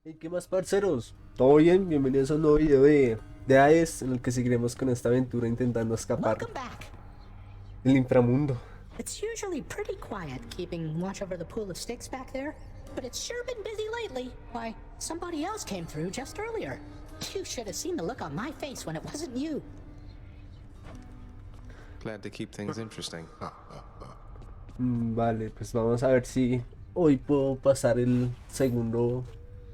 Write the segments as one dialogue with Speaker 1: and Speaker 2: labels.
Speaker 1: ¿Y qué más, parceros? ¿Todo bien? Bienvenidos a un nuevo video de HADES en el que seguiremos con esta aventura intentando escapar
Speaker 2: Welcome back.
Speaker 1: del inframundo.
Speaker 2: It's usually pretty quiet keeping watch over the pool of sticks back there, but it's sure been busy lately. Why, somebody else came through just earlier. You should have seen the look on my face when it wasn't you.
Speaker 3: Glad to keep things interesting.
Speaker 1: Vale, pues vamos a ver si hoy puedo pasar el segundo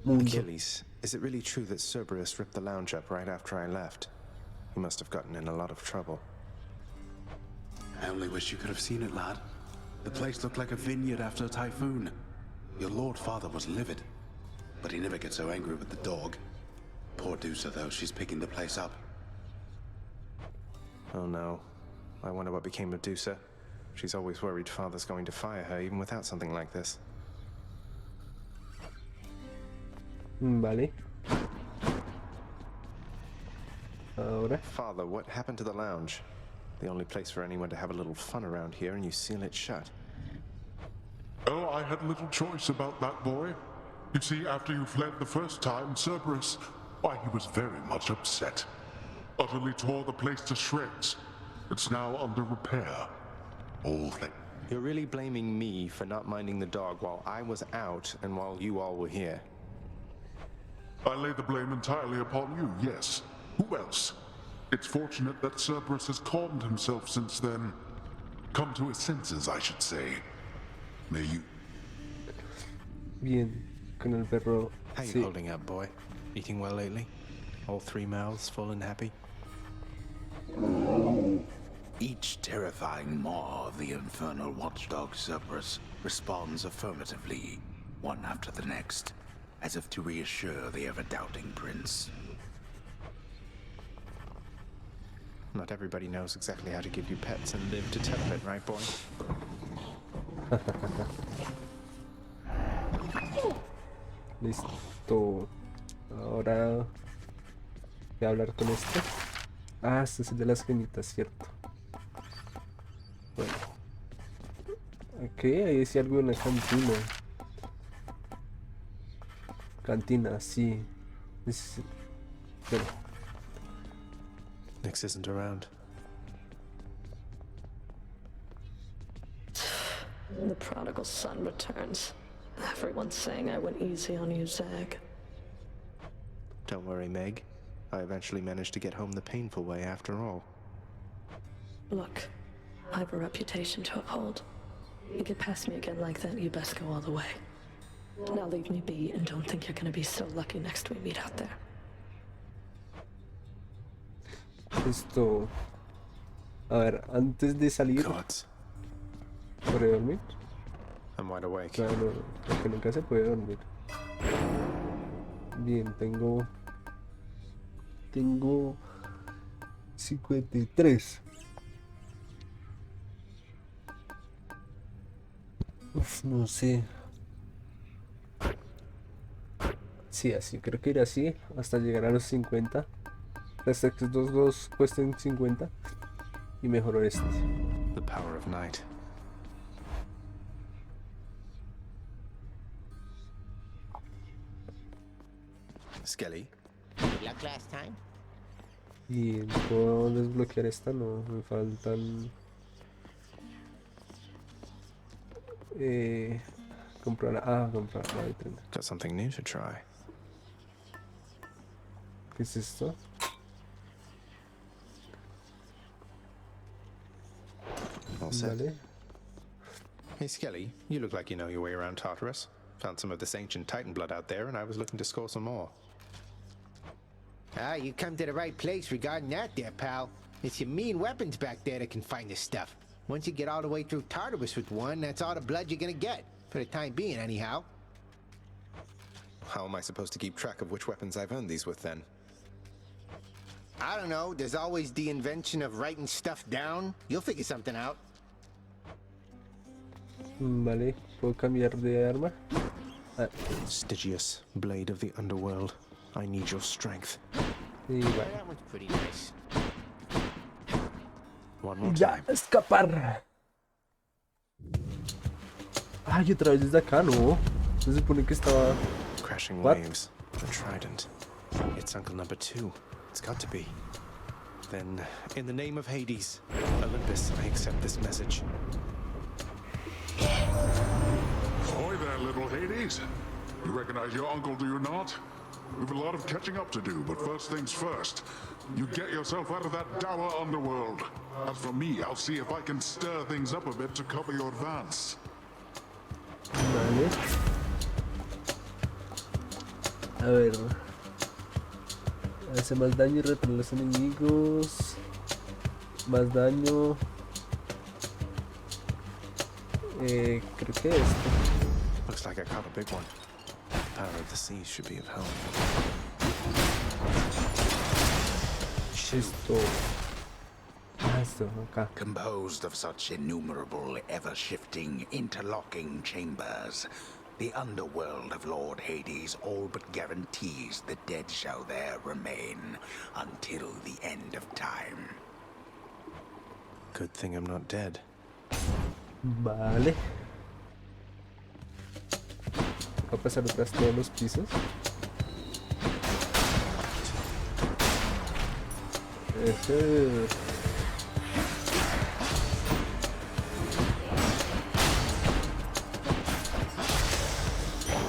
Speaker 1: mundo.
Speaker 3: Achilles, is it really true that Cerberus ripped the lounge up right after I left? He must have gotten in a lot of trouble.
Speaker 4: I only wish you could have seen it, lad. The place looked like a vineyard after a typhoon. Your lord father was livid, but he never gets so angry with the dog. Poor Dusa, though, she's picking the place up.
Speaker 3: Oh no. I wonder what became of Dusa. She's always worried father's going to fire her even without something like this.
Speaker 1: Vale. Ahora.
Speaker 3: Father, what happened to the lounge? The only place for anyone to have a little fun around here, and you seal it shut.
Speaker 5: Oh, I had little choice about that boy. You see, after you fled the first time, Cerberus, why, he was very much upset. Utterly tore the place to shreds. It's now under repair. All things.
Speaker 3: You're really blaming me for not minding the dog while I was out and while you all were here.
Speaker 5: I lay the blame entirely upon you, yes. Who else? It's fortunate that Cerberus has calmed himself since then. Come to his senses, I should say. May you...
Speaker 1: Bien, con el perro.
Speaker 3: How you
Speaker 1: Sí.
Speaker 3: holding up, boy? Eating well lately? All three mouths full and happy?
Speaker 4: Each terrifying maw of the infernal watchdog Cerberus responds affirmatively, one after the next, as if to reassure the ever-doubting prince.
Speaker 3: Not everybody knows exactly how to give you pets and live to tell it, right, boy?
Speaker 1: Listo. Ahora voy a hablar con este. Ah, este es el de las gemitas, cierto. Bueno. Ok, ahí decía algo en la cantina. Cantina, sí. Bueno.
Speaker 3: Nix isn't around.
Speaker 6: The prodigal son returns. Everyone's saying I went easy on you, Zag.
Speaker 3: Don't worry, Meg. I eventually managed to get home the painful way after all.
Speaker 6: Look, I have a reputation to uphold. You get past me again like that, you best go all the way. Now leave me be and don't think you're gonna be so lucky next we meet out there.
Speaker 1: Esto. A ver, antes de salir.
Speaker 3: Gods,
Speaker 1: ¿Puede dormir?
Speaker 3: I'm wide awake.
Speaker 1: Claro, porque nunca se puede dormir. Bien, tengo 53. Uf, no sé. Sí, así, creo que iré así hasta llegar a los 50. Hasta que estos dos cuesten 50 y mejoro este.
Speaker 3: The power of night. Skelly,
Speaker 7: Luck last time?
Speaker 1: Y puedo desbloquear esta, no, me faltan comprar la vitrina.
Speaker 3: got something new to try.
Speaker 1: ¿Qué es esto?
Speaker 3: All set.
Speaker 1: Vale.
Speaker 3: Hey, Skelly, you look like you know your way around Tartarus. Found some of this ancient Titan blood out there, and I was looking to score some more.
Speaker 7: Ah, you come to the right place regarding that there, pal. It's your mean weapons back there that can find this stuff. Once you get all the way through Tartarus with one, that's all the blood you're gonna get. For the time being, anyhow.
Speaker 3: How am I supposed to keep track of which weapons I've earned these with, then?
Speaker 7: I don't know, there's always the invention of writing stuff down. You'll figure something out.
Speaker 1: Vale, ¿puedo cambiar de arma? Ah,
Speaker 3: Stygius, blade of the underworld. I need your strength.
Speaker 1: y
Speaker 7: Well,
Speaker 1: vale.
Speaker 7: that one's pretty nice.
Speaker 3: One more
Speaker 1: Ya,
Speaker 3: time.
Speaker 1: escapar. Ay, otra vez desde acá, ¿no? Se supone que estaba
Speaker 3: crashing
Speaker 1: What?
Speaker 3: waves. A trident. It's Uncle Number 2. It's got to be. Then, in the name of Hades, Olympus, I accept this message.
Speaker 5: Ahoy there, little Hades. You recognize your uncle, do you not? We've a lot of catching up to do, but first things first. You get yourself out of that dour underworld. As for me, I'll see if I can stir things up a bit to cover your advance.
Speaker 1: Vale. A ver. Hace más daño y repele a los enemigos. Más daño. Creo que esto.
Speaker 3: Looks like I caught a big one. The power of the sea should be of help.
Speaker 1: Esto. Ah, esto, acá.
Speaker 8: Composed of such innumerable, ever-shifting, interlocking chambers, the underworld of Lord Hades all but guarantees the dead shall there remain until the end of time.
Speaker 3: Good thing I'm not dead.
Speaker 1: Vale. Voy a pasar atrás todos los pisos. Ese.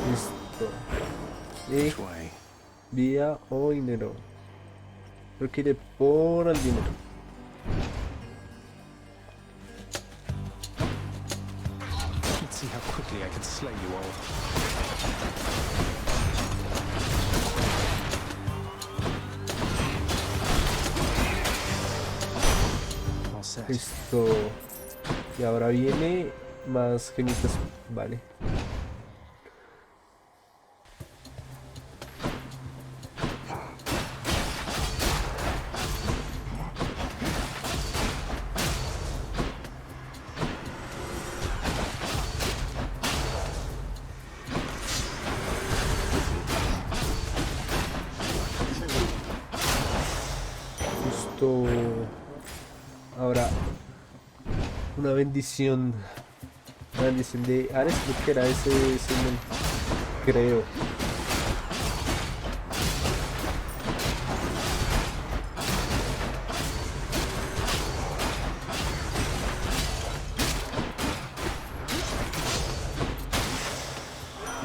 Speaker 1: Listo. Y
Speaker 3: Which way?
Speaker 1: vía o dinero. Creo que iré por el dinero.
Speaker 3: Let's see how quickly I can slay you all. All set.
Speaker 1: Listo. Y ahora viene más gemitas. Vale. Justo. Ahora. Una bendición. Una bendición de Ares, creo que era ese símbolo. Creo.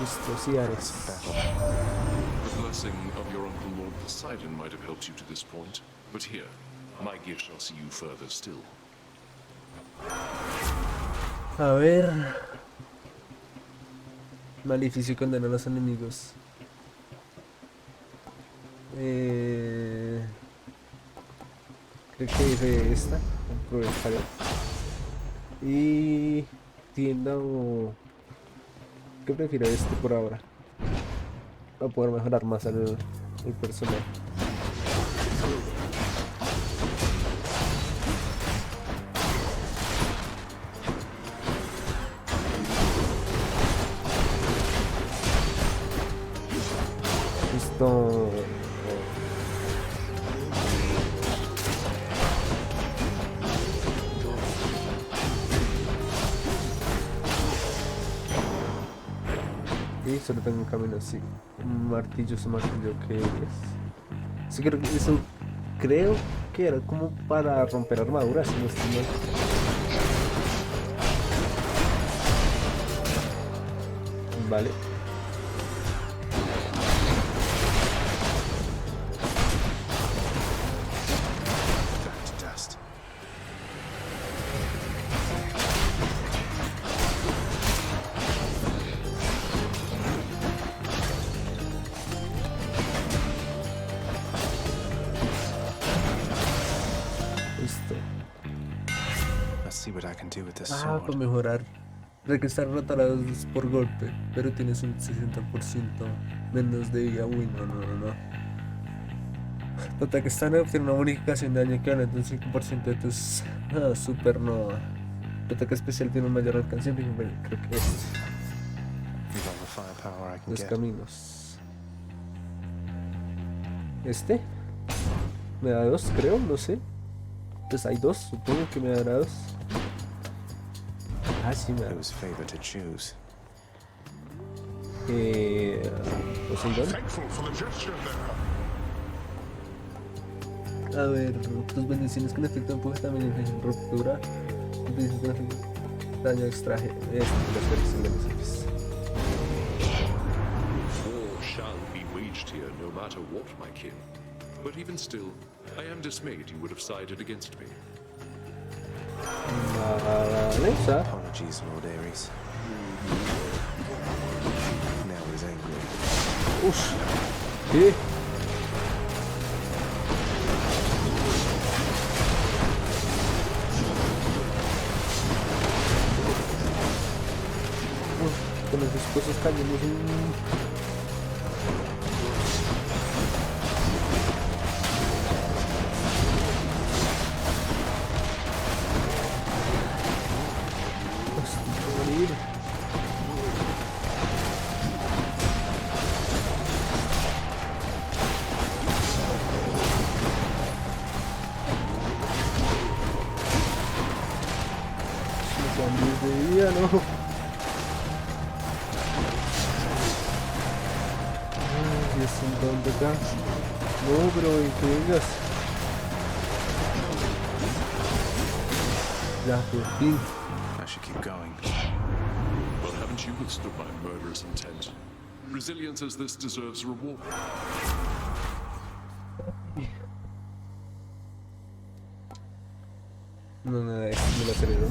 Speaker 1: Listo, sí, Ares.
Speaker 5: The blessing of your uncle Lord Poseidon might have helped you to this point, but here, my gift shall see you further still.
Speaker 1: A ver. Maleficio condena a los enemigos. Creo que hice esta. Aprovecharé. Y tienda o... ¿Qué prefiero este por ahora? Para poder mejorar más el personaje. Listo. Y solo tengo un camino así. Un martillo, ese martillo que es. Sí, creo que eso. Creo que era como para romper armaduras, si no estoy mal. Vale.
Speaker 3: Back to dust.
Speaker 1: Listo.
Speaker 3: Let's see what I can do with this
Speaker 1: Ah,
Speaker 3: sword.
Speaker 1: para mejorar. Regresar rotadas por golpe, pero tienes un 60% menos de vida. Uy, no. Tu ataque estándar obtiene una bonificación de daño que aumenta un 5% de tus supernova. Tu ataque especial tiene un mayor alcance. Creo que es
Speaker 3: With all the firepower I can
Speaker 1: los
Speaker 3: get.
Speaker 1: caminos. Este me da 2, creo, no sé. Pues hay 2, supongo que me dará 2. Ah, sí, me da 2.
Speaker 3: Whose favor to choose?
Speaker 1: Ok. Poseidón.
Speaker 5: Thankful for the gesture there.
Speaker 1: A ver, tus bendiciones con efecto de empuje también infligen ruptura. Daño extra. Las bendiciones.
Speaker 9: War shall be waged here no matter what, my kin. But even still, I am dismayed you would have sided against me.
Speaker 1: Vale,
Speaker 3: Apologies, Lord Ares. Now he's angry.
Speaker 1: uff. ¿Qué? Con esos cosas cañones. Morir. Los zombies de día, ¿no? Ay, es un don de acá. No, pero ¿en qué vengas? Ya, por fin.
Speaker 3: I should keep going.
Speaker 9: Well, haven't you withstood my murderous intent? Resilience as this deserves reward.
Speaker 1: No, nada de esto me lo aceleró.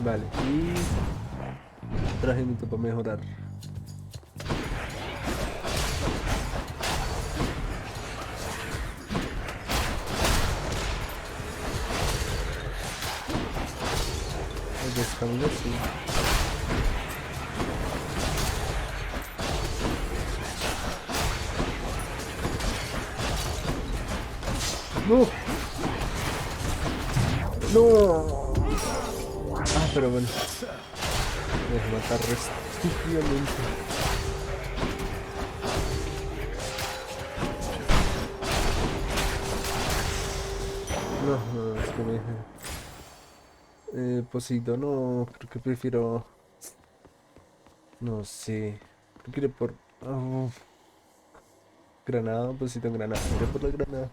Speaker 1: Vale, y trajimento para mejorar. El descamino, sí. ¡No! ¡No! Ah, pero bueno. Me dejé matar estúpidamente. No, es que me dejé. Poseidón, no, creo que prefiero. No sé. Creo que iré por. Granada, Poseidón, granada. Iré por la granada.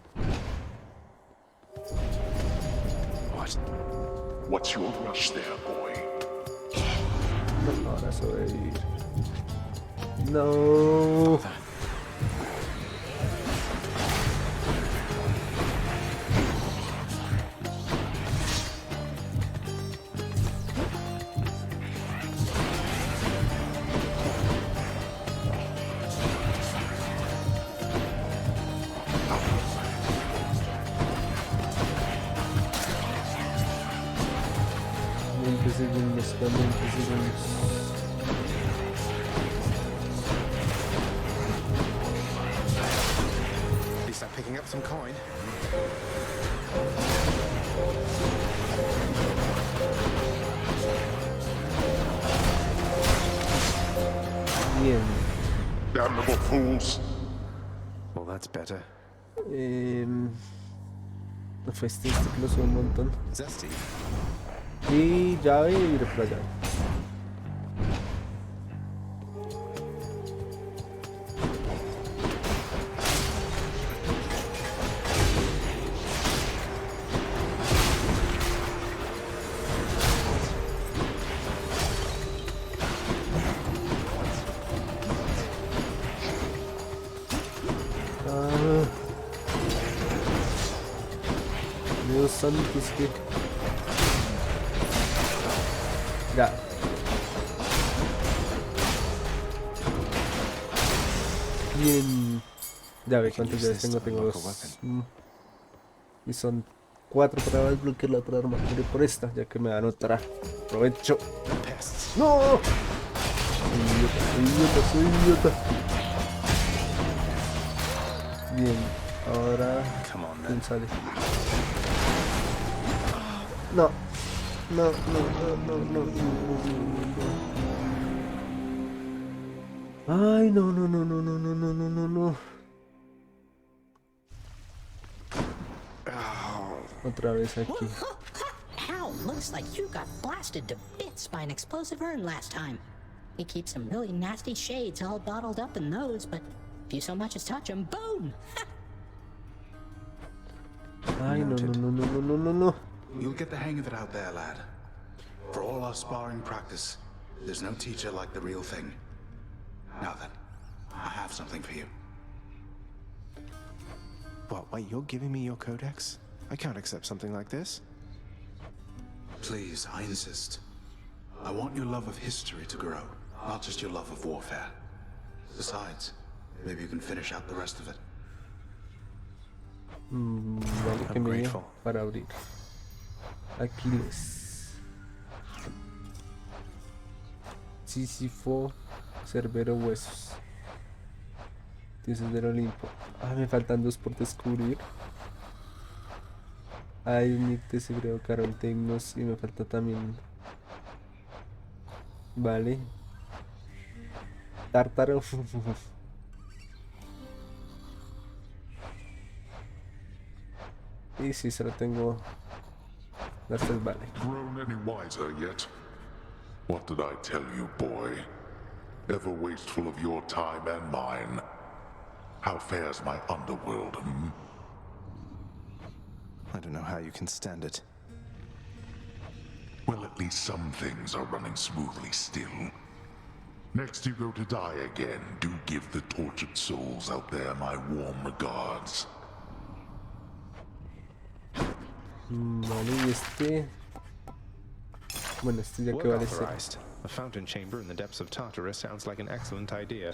Speaker 5: What's your rush there, boy?
Speaker 1: No, ahora sobrevivir. No. Segundos, 20 segundos.
Speaker 3: At least I'm picking up some coin.
Speaker 1: Bien.
Speaker 5: Damnable fools.
Speaker 3: Well, that's better.
Speaker 1: Fue este que lo sube un montón.
Speaker 3: Zesty.
Speaker 1: Y llave y iré por allá. Dios santo, es que... Ya. Bien. Ya ve cuántas llaves tengo. Tengo 2. Y son 4 para desbloquear la otra arma. Iré por esta, ya que me dan otra. Aprovecho. ¡No! Soy idiota. Bien. Ahora... ¿quién sale? No. No. Ay, no. Otra vez aquí.
Speaker 2: Ow, looks like you got blasted to bits by an explosive urn last time. We keep some really nasty shades all bottled up in those, but if you so much as touch them, boom!
Speaker 1: Ay, no, no, no, no, no, no, no, no.
Speaker 4: You'll get the hang of it out there, lad. For all our sparring practice, there's no teacher like the real thing. Now then, I have something for you.
Speaker 3: What, wait, you're giving me your codex? I can't accept something like this.
Speaker 4: Please, I insist. I want your love of history to grow, not just your love of warfare. Besides, maybe you can finish out the rest of it.
Speaker 1: Vale, que
Speaker 3: I'm
Speaker 1: me dio
Speaker 3: grateful.
Speaker 1: para abrir. Aquiles. Sísifo, Cerbero, huesos. Dioses del Olimpo. Ah, me faltan 2 por descubrir. Hay Nicte, Segreo, Carol, Tecnos y me falta también. Vale. Tártaro. Y sí, se lo tengo. Las 3 vale.
Speaker 5: Grown any wiser yet? What did I tell you, boy? Ever wasteful of your time and mine. How fares my underworld, hmm?
Speaker 3: I don't know how you can stand it.
Speaker 5: Well, at least some things are running smoothly still. Next you go to die again, do give the tortured souls out there my warm regards.
Speaker 1: Vale, y este. Bueno, este ya que
Speaker 3: Work
Speaker 1: vale ser.
Speaker 3: authorized. A fountain chamber in the depths of Tartarus sounds like an excellent idea.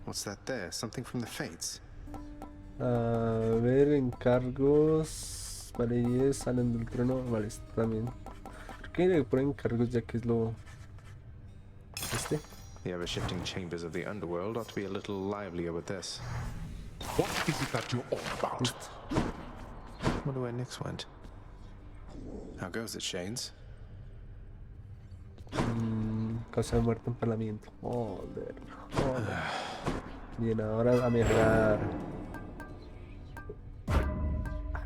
Speaker 3: What's that there? Something from the Fates?
Speaker 1: A ver, encargos. Vale, y es salen del trono. Vale, este también. ¿Por qué le ponen encargos ya que es lo. Este?
Speaker 3: The ever-shifting chambers of the underworld ought to be a little livelier with this.
Speaker 5: What is it that you're on about?
Speaker 1: Listo.
Speaker 3: Wonder where Nyx went. How goes it, Shades?
Speaker 1: Causa de muerte, empalamiento. Joder, joder. Bien, ahora a mejorar.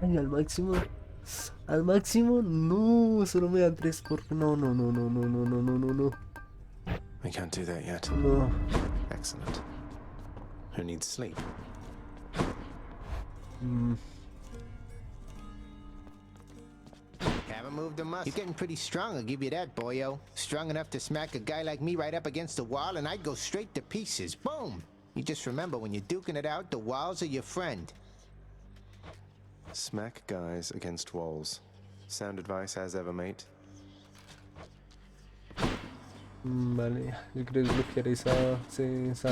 Speaker 1: Ay, al máximo. Al máximo, no. Solo me dan 3 porque no, no, no, no, no, no, no, no, no, no.
Speaker 3: We can't do that yet.
Speaker 1: No.
Speaker 3: Excellent. Who needs sleep?
Speaker 7: Haven't moved a muscle. You're getting pretty strong, I'll give you that, boyo. Strong enough to smack a guy like me right up against the wall and I'd go straight to pieces. Boom! You just remember, when you're duking it out, the walls are your friend.
Speaker 3: Smack guys against walls. Sound advice as ever, mate.
Speaker 1: Vale, yo creo desbloquear esa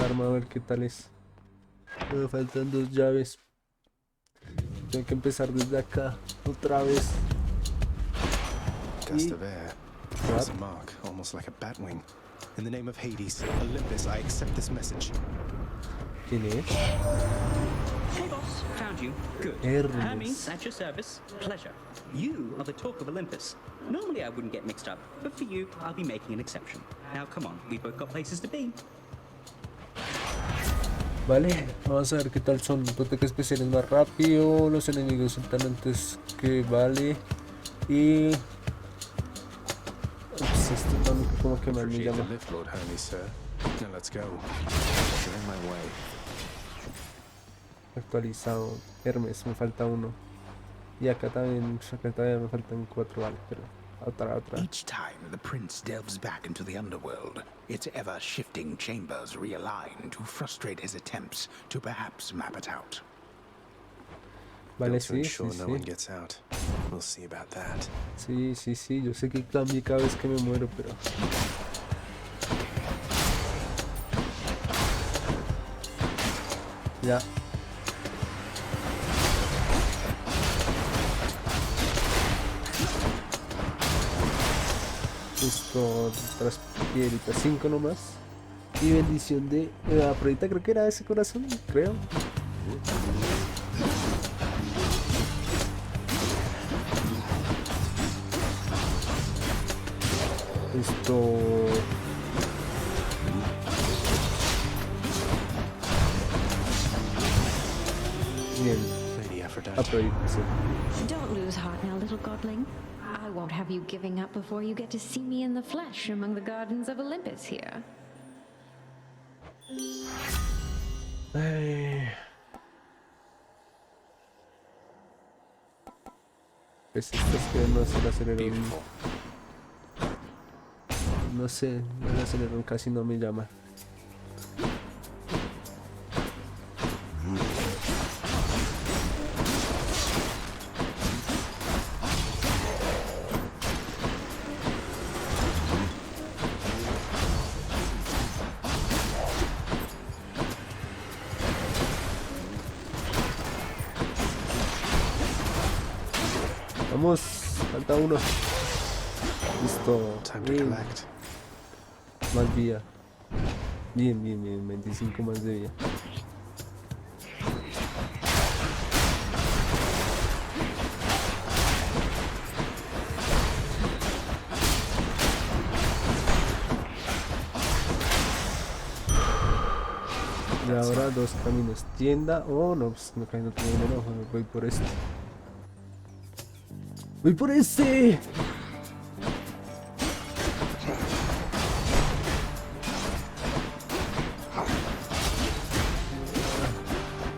Speaker 1: arma a ver qué tal es. Me faltan 2 llaves. Tengo que empezar desde acá otra vez.
Speaker 3: Gust of air. There's a mark, almost like a bat wing. In the name of Hades, Olympus, I accept this message.
Speaker 1: ¿Quién es?
Speaker 10: Hey boss, found you. Good. Hermes, at your service. Pleasure. You are the talk of Olympus. Normally I wouldn't get mixed up, but for you, I'll be making an exception. Now come on, we've both got places to be.
Speaker 1: Vale, vamos a ver qué tal son. Tu ataque especial es más rápido, los enemigos son tan antes que vale. Y... Pues esto también como que más me
Speaker 3: Appreciate the
Speaker 1: llama.
Speaker 3: lift, Lord Hermes, sir. Now let's go. You're in my way.
Speaker 1: Actualizado. Hermes, me falta 1. Y acá también me faltan 4, vale, pero otra.
Speaker 8: Each time the prince delves back into the underworld, its ever-shifting chambers realign to frustrate his attempts to perhaps map it out.
Speaker 1: Vale,
Speaker 3: Built to
Speaker 1: sí,
Speaker 3: ensure
Speaker 1: sí,
Speaker 3: no
Speaker 1: sí.
Speaker 3: one gets out. We'll see about that.
Speaker 1: Sí, yo sé que cambia cada vez que me muero, pero... Ya. Esto, otras piedritas, 5 nomás. Y bendición de la pruebita, creo que era ese corazón, creo. Esto... Bien.
Speaker 3: Lady Aphrodite.
Speaker 1: Afrodita, sí.
Speaker 11: Don't lose heart now, little godling. I won't have you giving up before you get to see me in the flesh among the gardens of Olympus here.
Speaker 1: Pues esto es que no se el acelerón. No sé, el acelerón casi no me llama. Vamos, falta uno. Listo. Bien. Más vida. Bien, 25 más de vida. Y ahora dos caminos. Tienda. Oh, no, pues me cae no tengo dinero. Voy por este. ¡Voy por este!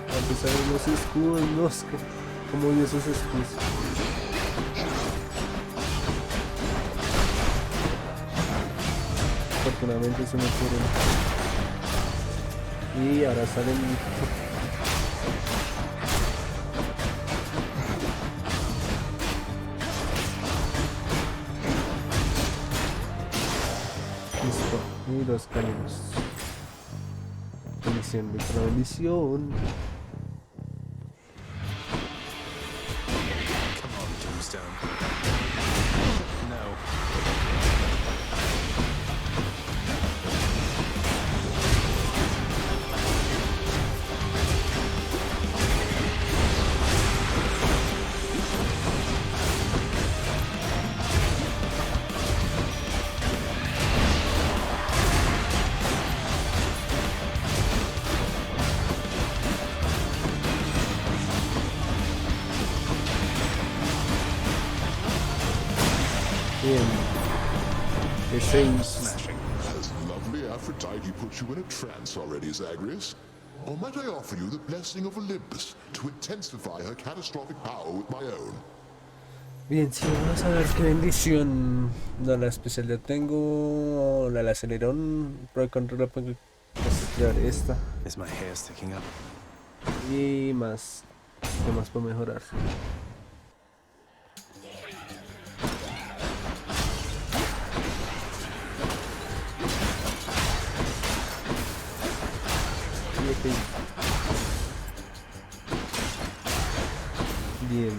Speaker 1: A pesar de los escudos, no es que... ¿Cómo odio esos escudos? Afortunadamente se me fueron. Y ahora salen... Y dos caminos. Bendición, otra bendición.
Speaker 3: Come on, Tombstone. No.
Speaker 1: Bien. De 6.
Speaker 5: Has lovely Aphrodite put you in a trance already, Zagreus? Or might I offer you the blessing of Olympus to intensify her catastrophic power with my own?
Speaker 1: Bien, sí, vamos a ver qué bendición. No, la especial ya tengo. La del acelerón. Prueba de control, puedo crear esta.
Speaker 3: Is my hair sticking up?
Speaker 1: Y más. ¿Qué más puedo mejorar? Bien.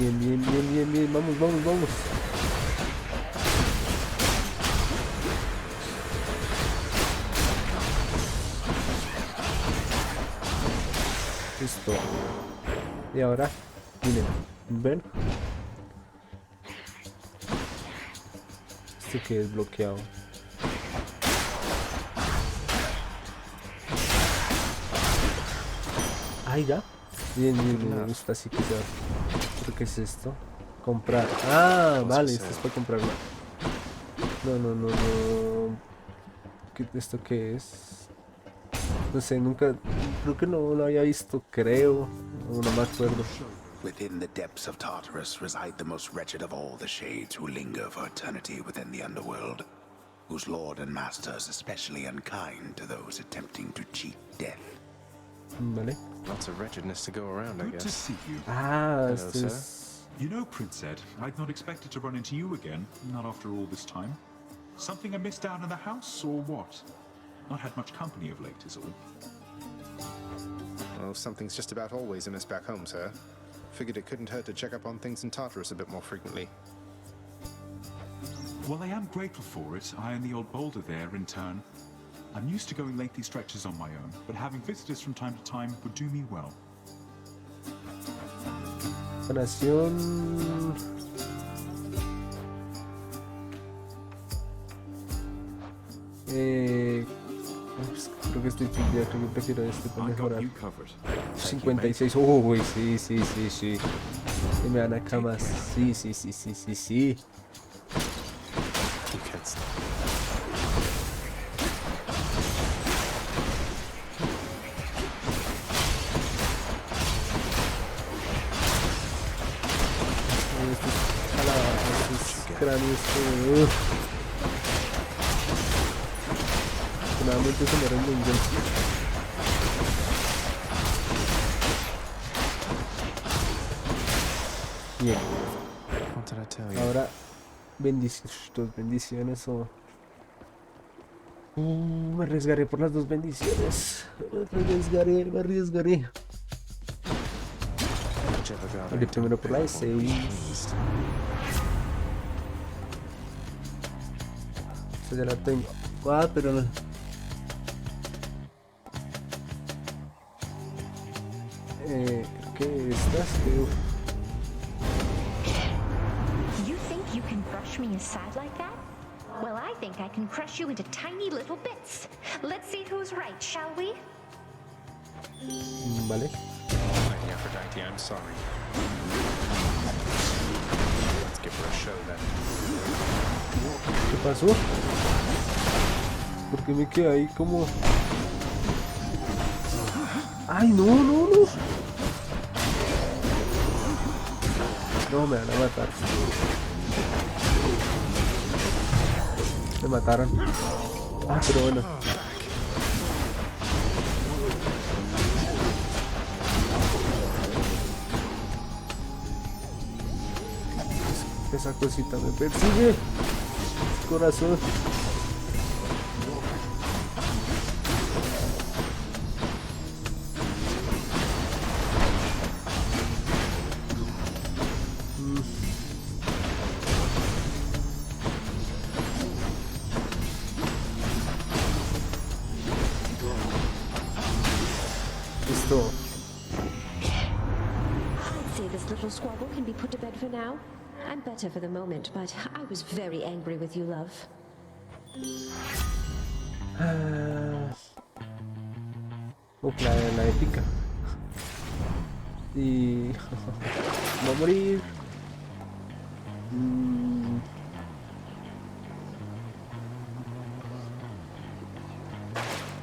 Speaker 1: Bien. Vamos. Listo. Y ahora, miren, ven. Este que es bloqueado. Ahí ya. Bien, me gusta así que sea. Creo que es esto. Comprar. Ah, vale, esto es para comprar. No. ¿Esto qué es? No sé, nunca. Creo que no lo había visto, creo. No me acuerdo.
Speaker 8: Within the depths of Tartarus reside the most wretched of all the shades who linger for eternity within the underworld, whose lord and master is especially unkind to those attempting to cheat death.
Speaker 1: Vale.
Speaker 3: Lots of wretchedness to go around, I
Speaker 12: Good to
Speaker 3: guess.
Speaker 12: see you.
Speaker 1: Ah,
Speaker 3: Hello,
Speaker 1: este
Speaker 3: sir.
Speaker 1: es...
Speaker 12: You know, Prince Ed, I'd not expected to run into you again, not after all this time. Something amiss down in the house, or what? Not had much company of late, is all.
Speaker 3: Well, something's just about always amiss back home, sir. Figured it couldn't hurt to check up on things in Tartarus a bit more frequently.
Speaker 12: Well, I am grateful for it. I and the old boulder there, in turn. I'm used to going lengthy stretches on my own, but having visitors from time to time would do me well.
Speaker 1: Sanación. Pues creo creo que estoy pillado, creo que prefiero este para
Speaker 9: I got
Speaker 1: mejorar.
Speaker 9: you covered.
Speaker 1: 56, uy, sí. Sí me dan acá más. Sí.
Speaker 3: You can't stop.
Speaker 1: Estos cráneos que... Nuevamente se mueren de un golpe. Bien.
Speaker 3: What did I tell you?
Speaker 1: Ahora, dos bendiciones o... me arriesgaré por las dos bendiciones. Me arriesgaré. Iré primero por la de 6. Esta ya la tengo. Ah, pero no. Creo que estas que...
Speaker 11: You think you can brush me aside like that? Well, I think I can crush you into tiny little bits. Let's see who's right, shall we?
Speaker 1: Vale.
Speaker 3: Lady Aphrodite, I'm sorry. Let's give her a show then.
Speaker 1: ¿Qué pasó? ¿Por qué me quedé ahí como...? ¡Ay, no! No, me van a matar. Me mataron. Ah, pero bueno. Esa cosita me persigue. Corazón. Listo.
Speaker 11: I'd say this little squabble can be put to bed for now. I'm better for the moment, but I was very angry with you, love.
Speaker 1: La épica. Y... va a morir.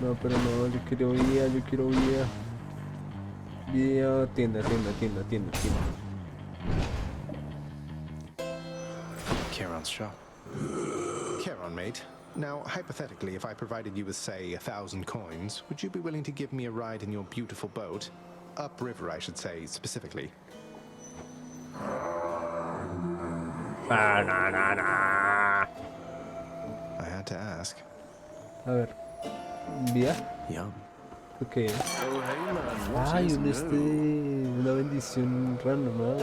Speaker 1: No, pero no, yo quiero vida. Vida, tienda.
Speaker 3: Charon's shop. Charon, mate. Now, hypothetically, if I provided you with, say, 1,000 coins, would you be willing to give me a ride in your beautiful boat? Upriver, I should say, specifically.
Speaker 1: Banana.
Speaker 3: I had to ask.
Speaker 1: A ver. ¿Vida?
Speaker 3: Yum.
Speaker 1: Ok. Ay, una bendición random, ¿no?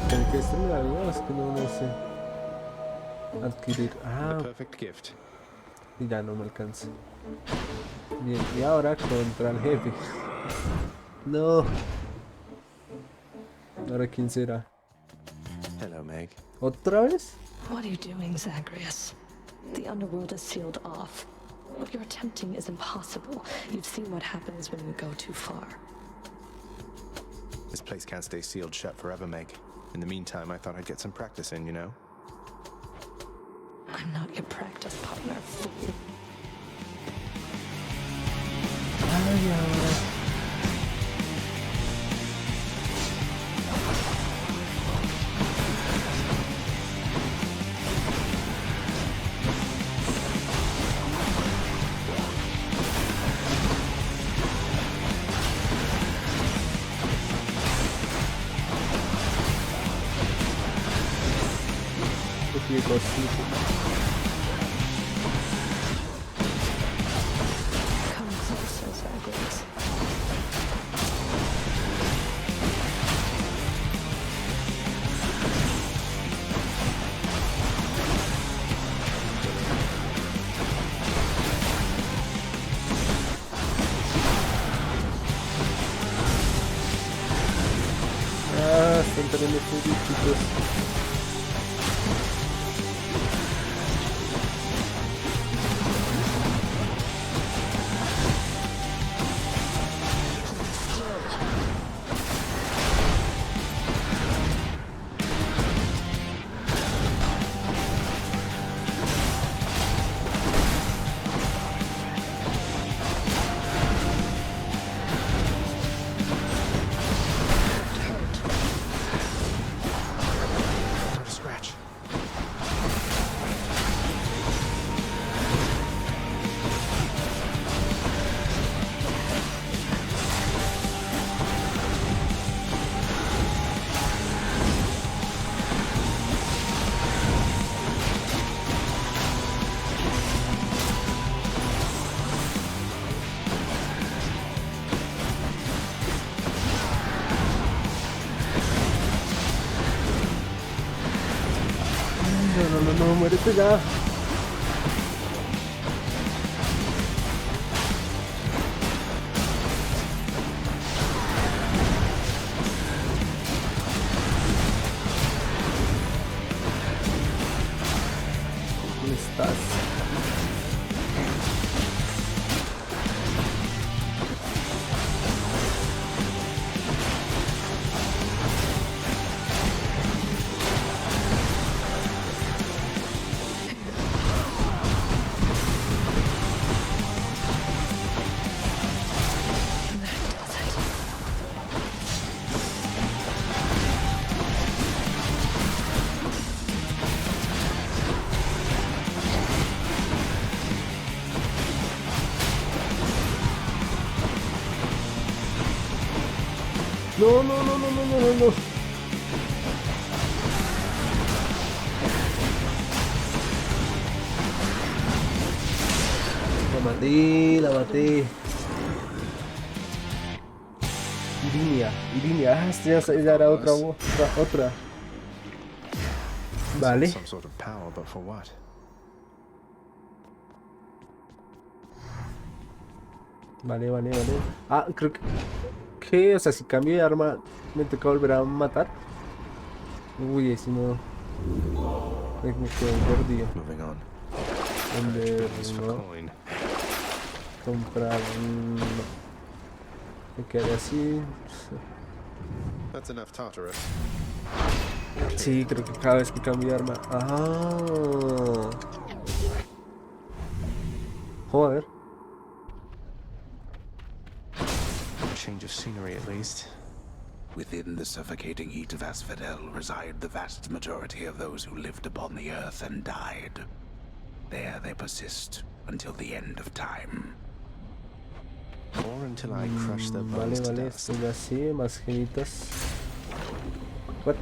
Speaker 1: ¿Tengo que destruir algo? Es que no sé. Adquirir. Ah,
Speaker 3: The perfect gift.
Speaker 1: y ya no me alcanza. Bien, y ahora contra el jefe. No. ¿Ahora quién será?
Speaker 3: Hello, Meg.
Speaker 1: ¿Otra vez?
Speaker 6: What are you doing, Zagreus? The underworld is sealed off. What you're attempting is impossible. You've seen what happens when you go too far.
Speaker 3: This place can't stay sealed shut forever, Meg. In the meantime, I thought I'd get some practice in, you know?
Speaker 6: I'm not your practice partner, fool.
Speaker 1: Ay, ahora. Qué cosita.
Speaker 6: Come closer, Zagreus.
Speaker 1: encontrar en estos bichitos.
Speaker 3: Not a scratch.
Speaker 1: No, muérete ya. ¿Dónde estás? No. La maté. Irinia. Ah, esta ya era otra. Vale.
Speaker 3: Some sort of power, but for what?
Speaker 1: Vale. Ah, creo que, o sea, si cambio de arma, me toca volver a matar. Uy, si no, me quedo perdido.
Speaker 3: Moving on.
Speaker 1: Vender,
Speaker 3: Use for
Speaker 1: no.
Speaker 3: coin.
Speaker 1: Comprar, no. Me quedé así.
Speaker 3: That's enough Tartarus.
Speaker 1: Sí, creo que cada vez que cambio de arma. Ah. Joder.
Speaker 3: Change of scenery at least.
Speaker 8: Within the suffocating heat of Asphodel reside the vast majority of those who lived upon the earth and died. There they persist until the end of time.
Speaker 3: Or until I crush their bones to
Speaker 1: Vale,
Speaker 3: dust.
Speaker 1: estoy así, más gemitas. What?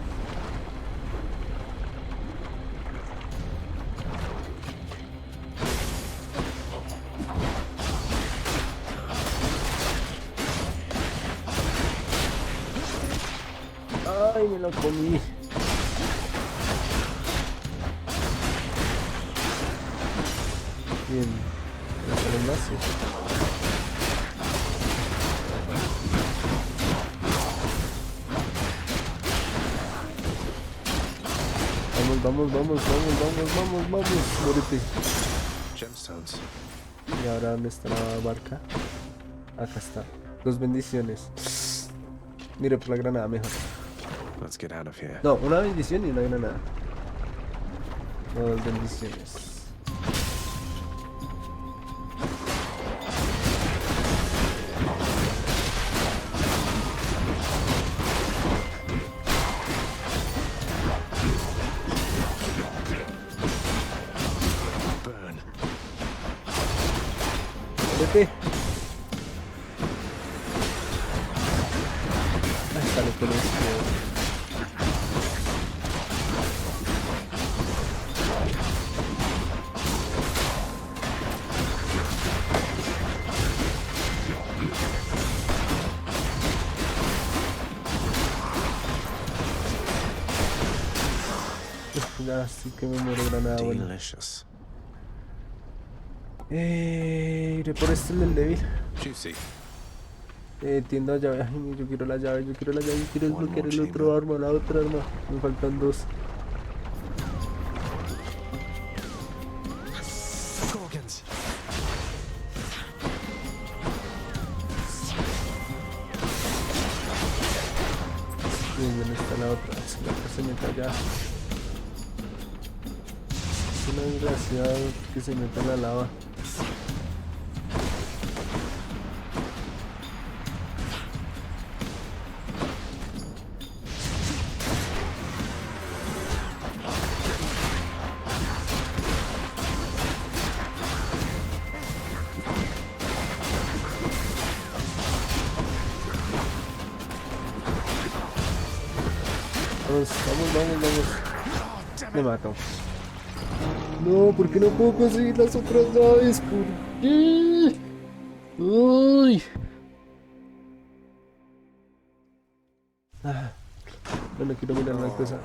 Speaker 1: Ay, me lo comí. Bien, el enlace. Vamos, muérete.
Speaker 3: Gemstones.
Speaker 1: Y ahora, ¿dónde está la barca? Acá está. 2 bendiciones. Mire por la granada mejor.
Speaker 3: Let's get out of here.
Speaker 1: No, una bendición y una granada. 2 bendiciones.
Speaker 3: Burn.
Speaker 1: Vete. Ahí sale con esto. Ya sí que me muero granada buena.
Speaker 3: Delicious.
Speaker 1: Iré por este el del débil.
Speaker 3: Juicy.
Speaker 1: Tienda llave. Ay, yo quiero la llave, yo quiero desbloquear el otro arma, la otra arma. Me faltan 2.
Speaker 3: Gorgons.
Speaker 1: Bien, ¿dónde está la otra? Es que la otra se meta allá. Es una desgraciada que se meta en la lava. Vamos. Me mato. No, ¿por qué no puedo conseguir las otras llaves? ¿Por qué? Uy. Bueno, quiero mirar una cosa.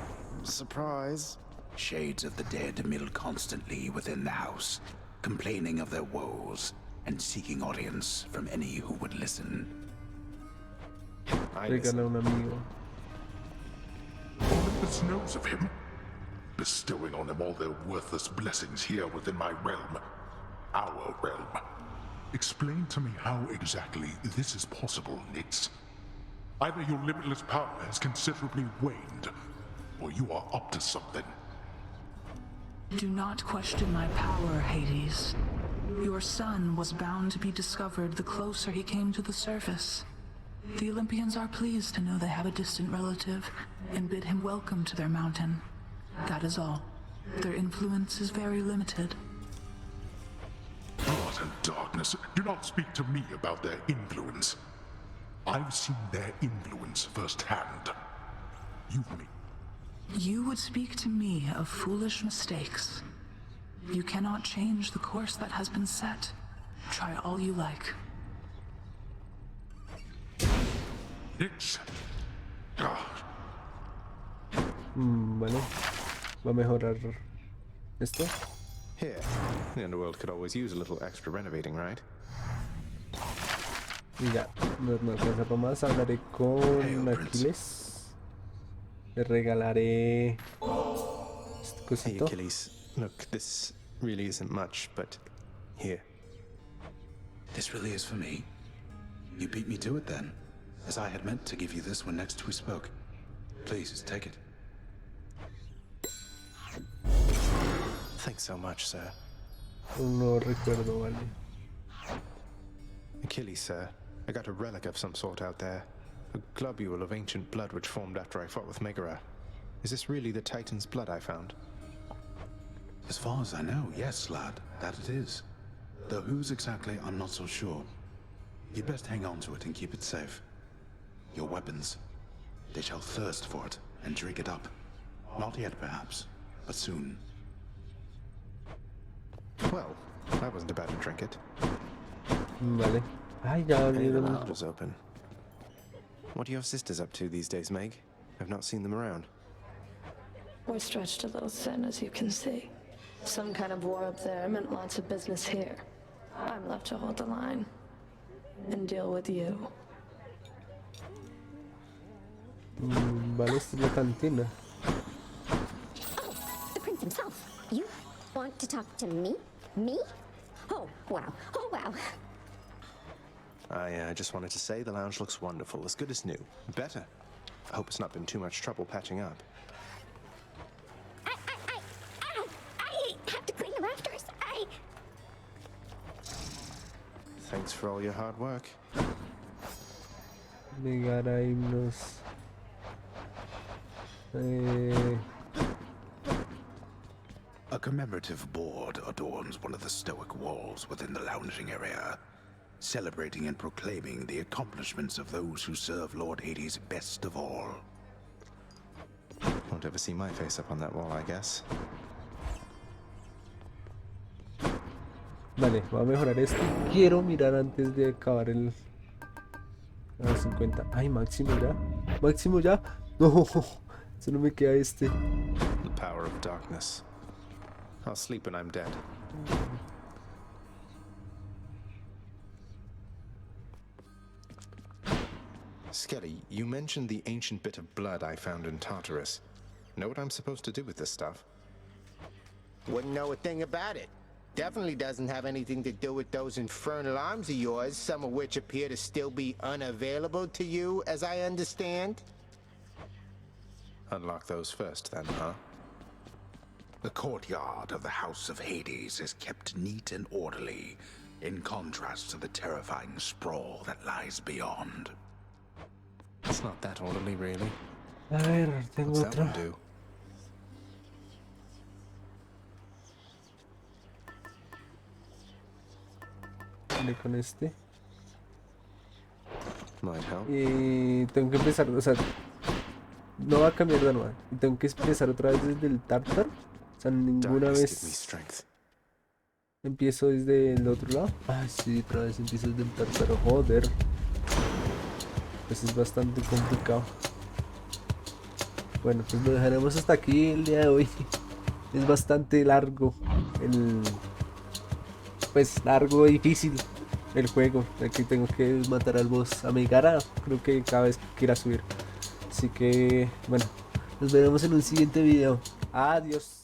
Speaker 3: Surprise.
Speaker 8: Shades of the dead mill constantly within the house, complaining of their woes and seeking audience from any who would listen.
Speaker 1: Regala un amigo.
Speaker 5: Olympus knows of him, bestowing on him all their worthless blessings here within my realm. Our realm. Explain to me how exactly this is possible, Nix. Either your limitless power has considerably waned, or you are up to something.
Speaker 13: Do not question my power, Hades. Your son was bound to be discovered the closer he came to the surface. The Olympians are pleased to know they have a distant relative and bid him welcome to their mountain. That is all. Their influence is very limited.
Speaker 5: Blood and darkness. Do not speak to me about their influence. I've seen their influence firsthand.
Speaker 13: You would speak to me of foolish mistakes. You cannot change the course that has been set. Try all you like.
Speaker 5: Nix.
Speaker 1: Vale. Va a mejorar esto.
Speaker 3: Here, the underworld could always use a little extra renovating, right?
Speaker 1: Y ya, no alcanza para más. Hablaré con Aquiles. Le regalaré este
Speaker 3: Hey,
Speaker 1: cosito.
Speaker 3: Achilles. Look, this really isn't much, but here.
Speaker 4: This really is for me? You beat me to it then, as I had meant to give you this when next we spoke. Please, take it.
Speaker 3: Thanks so much, sir.
Speaker 1: No recuerdo, vale.
Speaker 3: Achilles, sir. I got a relic of some sort out there. A globule of ancient blood which formed after I fought with Megara. Is this really the Titan's blood I found?
Speaker 4: As far as I know, yes, lad, that it is. Though whose exactly, I'm not so sure. You'd best hang on to it and keep it safe. Your weapons, they shall thirst for it and drink it up. Not yet, perhaps, but soon.
Speaker 3: Well, I wasn't about to drink it.
Speaker 1: Vale. Ay, ya
Speaker 3: Hey, the
Speaker 1: olvidé.
Speaker 3: lounge was open. What are your sisters up to these days, Meg? I've not seen them around.
Speaker 6: We're stretched a little thin, as you can see. Some kind of war up there meant lots of business here. I'm left to hold the line and deal with you.
Speaker 1: Vale, esta es la cantina.
Speaker 14: Oh, the prince himself. You want to talk to me? Me? Oh, wow. Oh, wow.
Speaker 3: I just wanted to say the lounge looks wonderful, as good as new. Better. I hope it's not been too much trouble patching up.
Speaker 14: I have to clean the rafters.
Speaker 3: Thanks for all your hard work.
Speaker 1: Llegar a himnos.
Speaker 8: A commemorative board adorns one of the stoic walls within the lounging area, celebrating and proclaiming the accomplishments of those who serve Lord Hades best of all.
Speaker 3: Won't ever see my face up on that wall, I guess.
Speaker 1: Vale, voy a mejorar esto. Quiero mirar antes de acabar el... A los 50. Ay, máximo ya. Máximo ya. No, solo me queda este.
Speaker 3: The power of darkness. I'll sleep when I'm dead. Skelly, you mentioned the ancient bit of blood I found in Tartarus. Know what I'm supposed to do with this stuff?
Speaker 7: Wouldn't know a thing about it. Definitely doesn't have anything to do with those infernal arms of yours, some of which appear to still be unavailable to you, as I understand.
Speaker 3: Unlock those first, then, huh?
Speaker 8: The courtyard of the House of Hades is kept neat and orderly, in contrast to the terrifying sprawl that lies beyond.
Speaker 3: It's not that orderly, really.
Speaker 1: A ver, tengo
Speaker 3: What's that
Speaker 1: otra.
Speaker 3: one do?
Speaker 1: Vale, con este.
Speaker 3: Might help.
Speaker 1: Y tengo que empezar, o sea, no va a cambiar de nuevo. Y tengo que empezar otra vez desde el tartar. O sea, ninguna
Speaker 3: Darkness, give me
Speaker 1: vez
Speaker 3: strength.
Speaker 1: empiezo desde el otro lado. Ah, sí, otra vez empiezo desde el tartaro. Joder. Pues es bastante complicado. Bueno, pues lo dejaremos hasta aquí el día de hoy. Es bastante largo pues largo y difícil el juego. Aquí tengo que matar al boss a mi cara, creo que cada vez que quiera subir. Así que bueno, nos veremos en un siguiente video. Adiós.